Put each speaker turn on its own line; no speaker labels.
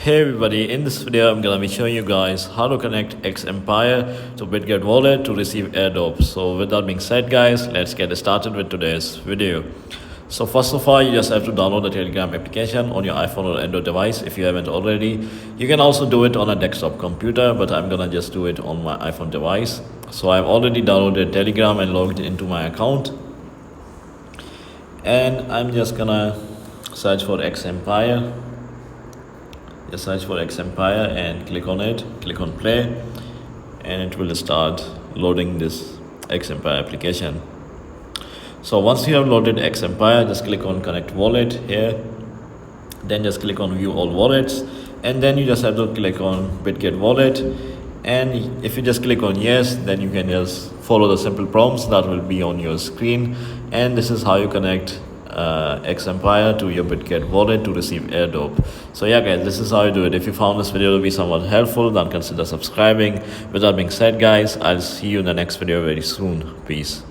Hey everybody, in this video I'm gonna be showing you guys how to connect XEmpire to Bitget Wallet to receive AirDrop. So with that being said guys, let's get started with today's video. So first of all, you just have to download the Telegram application on your iPhone or Android device if you haven't already. You can also do it on a desktop computer, but I'm gonna just do it on my iPhone device. So I've already downloaded Telegram and logged into my account. And I'm just gonna search for XEmpire. Just search for XEmpire and click on it, click on play, and it will start loading this XEmpire application. So once you have loaded XEmpire, just click on connect wallet here, then just click on view all wallets, and then you just have to click on Bitget Wallet. And if you just click on yes, then you can just follow the simple prompts that will be on your screen. And this is how you connect XEmpire to your Bitget wallet to receive AirDrop. So yeah guys, this is how you do it. If you found this video to be somewhat helpful, then consider subscribing. With that being said guys, I'll see you in the next video very soon. Peace.